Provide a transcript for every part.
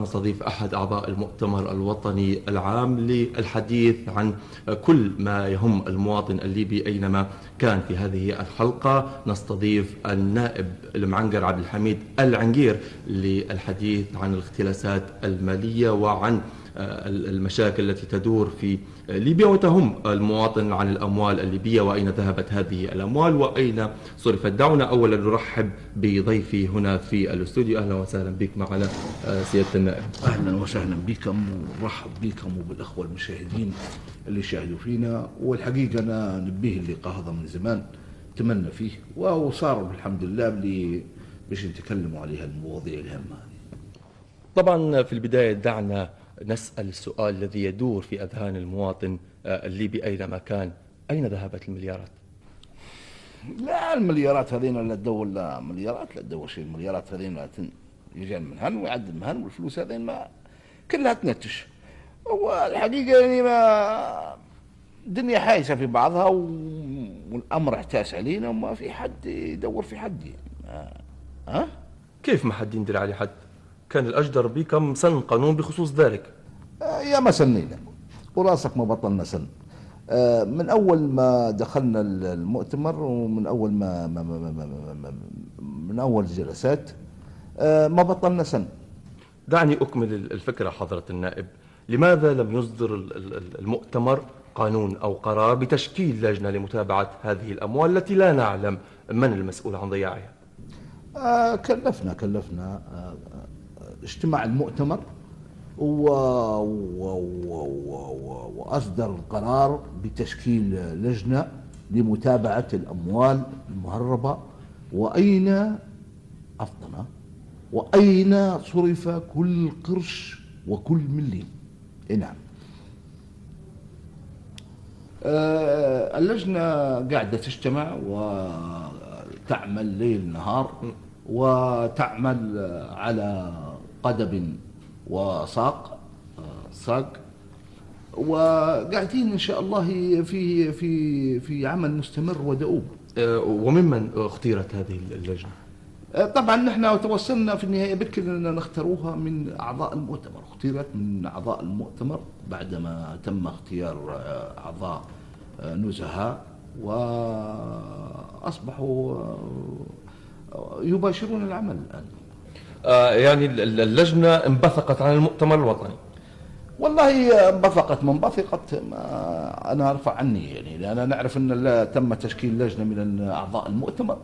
نستضيف أحد أعضاء المؤتمر الوطني العام للحديث عن كل ما يهم المواطن الليبي أينما كان. في هذه الحلقة نستضيف النائب المعنقر عبد الحميد العنقير للحديث عن الاختلاسات المالية وعن المشاكل التي تدور في ليبيا وتهم المواطن عن الأموال الليبية وأين ذهبت هذه الأموال وأين صرفت. دعونا أولا نرحب بضيفي هنا في الاستوديو. أهلا وسهلا بك معنا سيادة النائب. أهلا وسهلا بكم ورحب بكم وبالأخوة المشاهدين اللي شاهدوا فينا. والحقيقة أنا نبيه اللقاء هذا من زمان تمنى فيه وصار الحمد لله باش نتكلموا عليها المواضيع الهامة. طبعا في البداية دعنا نسأل السؤال الذي يدور في أذهان المواطن الليبي أينما كان: أين ذهبت المليارات؟ لا المليارات هذين لا تدور، لا مليارات لا تدور شيء. المليارات هذين يجي من هن ويعدل من هن، والفلوس هذين ما كلها تنتش. والحقيقة يعني ما الدنيا حايسة في بعضها والأمر احتاس علينا وما في حد يدور في حد. ها؟ كيف ما حد يندر على حد؟ كان الأجدر بكم سن قانون بخصوص ذلك. يا ما سنينا وراسك ما بطلنا سن. من أول ما دخلنا المؤتمر ومن أول من أول الجلسات ما بطلنا سن. دعني أكمل الفكرة حضرة النائب. لماذا لم يصدر المؤتمر قانون أو قرار بتشكيل لجنة لمتابعة هذه الأموال التي لا نعلم من المسؤول عن ضياعها؟ كلفنا اجتماع المؤتمر وأصدر القرار بتشكيل لجنة لمتابعة الأموال المهربة وأين أفضل وأين صرف كل قرش وكل مليم. نعم. اللجنة قاعدة تجتمع وتعمل ليل نهار وتعمل على قدم وساق وقاعدين إن شاء الله في عمل مستمر ودؤوب. وممن اختيرت هذه اللجنة؟ طبعا نحن توصلنا في النهاية بكل أن نختاروها من أعضاء المؤتمر. اختيرت من أعضاء المؤتمر بعدما تم اختيار أعضاء نزهاء وأصبحوا يباشرون العمل الآن. يعني اللجنة انبثقت عن المؤتمر الوطني؟ والله انبثقت ما انبثقت أنا أرفع عني، يعني لأن نعرف أن تم تشكيل لجنة من أعضاء المؤتمر،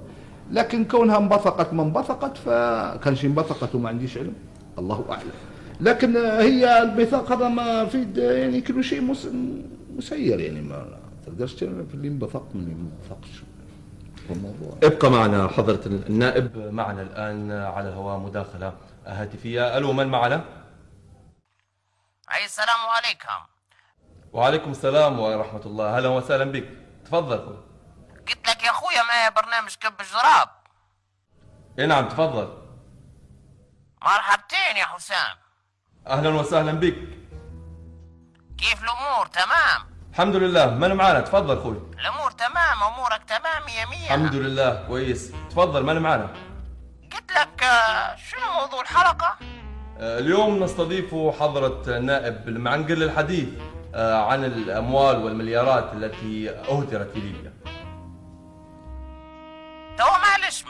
لكن كونها انبثقت ما انبثقت فكان شيء انبثقت وما عنديش علم، الله أعلم. لكن هي البثاق هذا ما في يعني كل شيء مسير، يعني ما تقدرش تعرف اللي انبثق من اللي ما انبثقش. ابقى معنا حضرة النائب. معنا الآن على الهواء مداخلة هاتفية. ألو، من معنا؟ السلام عليكم. وعليكم السلام ورحمة الله. أهلا وسهلا بك، تفضل. قلت لك يا أخويا ما برنامج كب الجراب. نعم تفضل. مرحبتين يا حسام. أهلا وسهلا بك. كيف الأمور؟ تمام الحمد لله. من معنا؟ تفضل خوي. الأمور تمام، أمورك تمام مية مية. الحمد لله كويس. تفضل، من معنا؟ قلت لك شنو موضوع الحلقة؟ اليوم نستضيف حضرة النائب المعنقر للحديث عن الأموال والمليارات التي أهدرت في ليبيا. تو معلش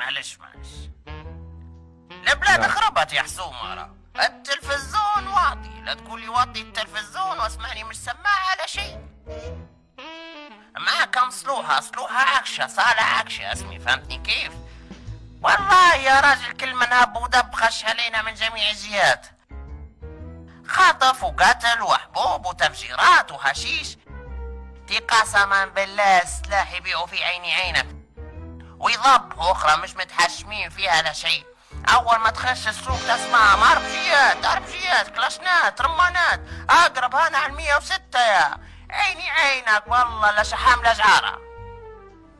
البلاد خربت يا حسومة. التلفزيون واطي، لا تقول لي واطي التلفزيون واسمعني مش سماعة على شيء. معاك صلوها عكشة صالة عكشة اسمي، فهمتني كيف؟ والله يا راجل كل من هب ودب خش علينا من جميع الجهات، خطف وقتل وحبوب وتفجيرات وحشيش. قسما بالله السلاح يبيعوا في عيني عينك، ويضب أخرى مش متحشمين فيها لا شيء. أول ما تخش السوق تسمع أربجيات كلاشنات رمانات. أقرب هنا على 106 يا عيني عينك، والله لا شحام لا جعارة.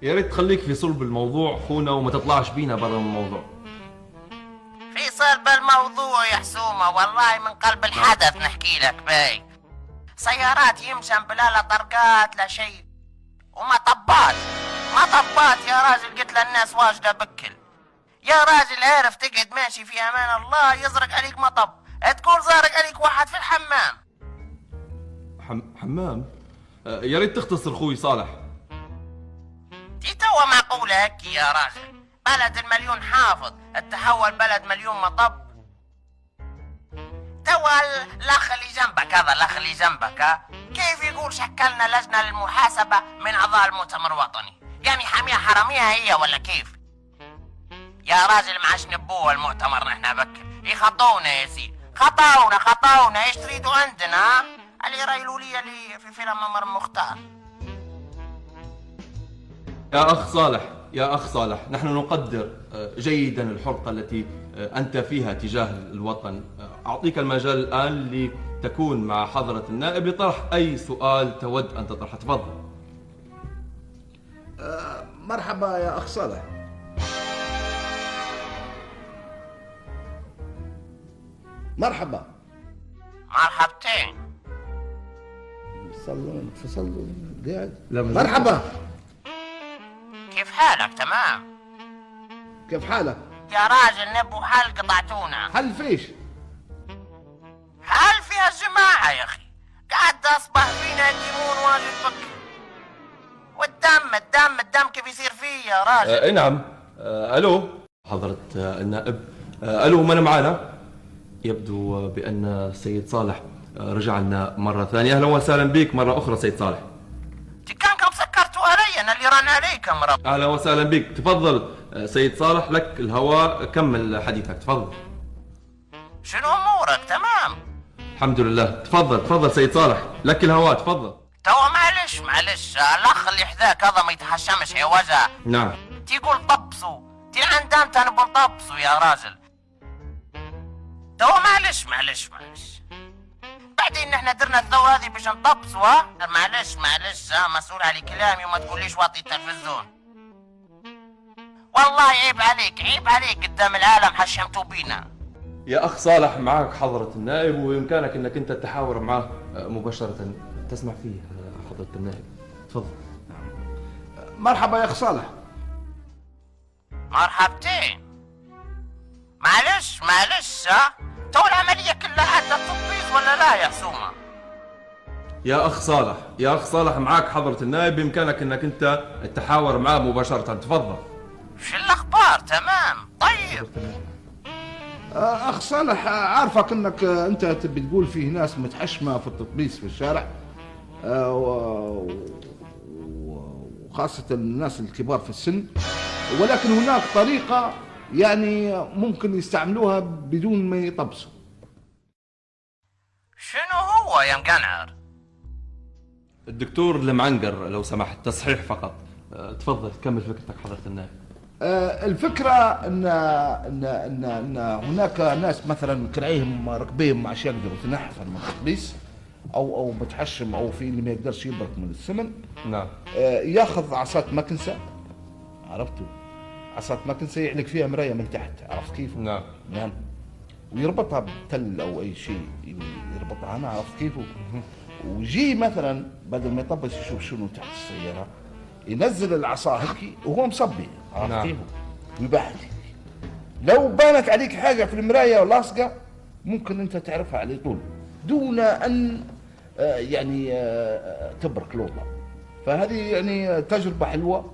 يا ريت تخليك في صلب الموضوع خونا وما تطلعش بينا برا الموضوع. في صلب الموضوع يا حسومة، والله من قلب الحدث نحكي لك باي. سيارات يمشن بلا لا طرقات لا شيء، ومطبات يا راجل. قلت للناس واجدة بكل يا راجل، عارف تقعد ماشي في امان الله يزرق عليك مطب. تقول زارق عليك واحد في الحمام. حمام؟ يا ريت تختصر خوي صالح. دي توا معقولة هكي يا راجل؟ بلد المليون حافظ تحول بلد مليون مطب. توا الاخ اللي جنبك هذا، الاخ اللي جنبك كيف يقول شكلنا لجنة للمحاسبة من اعضاء المؤتمر الوطني؟ يعني حامية حرامية هي ولا كيف؟ يا راجل معاش نبوه المؤتمر نحن بكر يخطونا يا سيدي، خطونا ايش تريدوا عندنا؟ اللي رايلولية اللي في فيلم عمر مختار. يا أخ صالح، نحن نقدر جيدا الحرقة التي أنت فيها تجاه الوطن. أعطيك المجال الآن لتكون مع حضرة النائب لطرح أي سؤال تود أن تطرحه. تفضل. مرحبا يا أخ صالح. مرحبا. مرحبتين. فصل قاعد. لا مرحبا. كيف حالك؟ تمام. كيف حالك؟ يا راجل نبو حل قطعتونا. حل فيش؟ حل فيها الجماعة يا أخي، قاعد أصبح فينا ديمون واجد فكر. والدم كيف يصير فيه يا راجل؟ اي نعم. الو حضرة النائب. الو، من معنا؟ يبدو بأن السيد صالح رجع لنا مرة ثانية. أهلا وسهلا بك مرة أخرى سيد صالح. كانكم سكرتوا علي، أنا اللي ران عليكم رب. أهلا وسهلا بك. تفضل سيد صالح، لك الهواء، كمل حديثك. تفضل. شنو أمورك؟ تمام الحمد لله. تفضل سيد صالح، لك الهواء. تفضل. توا معلش الأخ اللي حذاك هذا ما يتحشمش يا وجع. نعم. تيقول طبسوا، عندنا نبغى نطبسوا يا راجل. توا معلش بعدين نحن درنا الثورة هذه باش نطبسوا. معلش مسؤول على كلامي وما تقوليش واطي التلفزيون. والله عيب عليك قدام العالم حشمتوا بينا. يا أخ صالح، معك حضرة النائب وبإمكانك أنك أنت تتحاور معه مباشرة. تسمع فيه حضرة النائب. تفضل. مرحبا يا أخ صالح. مرحبتين. معلش تو العملية كلها حتى تطبيز ولا لا يا حسومة؟ يا أخ صالح معك حضرة النائب، بإمكانك أنك أنت تتحاور معه مباشرة. تفضل. شو الأخبار؟ تمام. طيب أخ صالح، عارفك أنك أنت تبي تقول فيه ناس متحشمة في التطبيس في الشارع، وخاصة الناس الكبار في السن، ولكن هناك طريقة يعني ممكن يستعملوها بدون ما يطبسوا. شنو هو يا مقنعر؟ الدكتور المعنقر لو سمحت، تصحيح فقط. تفضل كمل فكرتك حضرة النائب. الفكرة إن هناك ناس مثلا كراعيهم ركبيهم ما عادش يقدروا يتنحفوا من التطبيس، أو متحشم، أو في اللي ما يقدرش يبرك من السمن. نعم. ياخذ عصاة مكنسة، عرفتوا؟ عصاة مكنسة يعلق فيها مراية من تحت، عرفت كيف؟ نعم. ويربطها بتل أو أي شيء يربطها هنا، عرفت كيف؟ ويجي مثلا بدل ما يطبس يشوف شنو تحت السيارة، ينزل العصا هيك وهو مصبي، عرفت كيف؟ ويبعد. لو بانت عليك حاجة في المراية ولاصقة ممكن أنت تعرفها على طول دون أن يعني تبرك الوضع. فهذه يعني تجربة حلوة.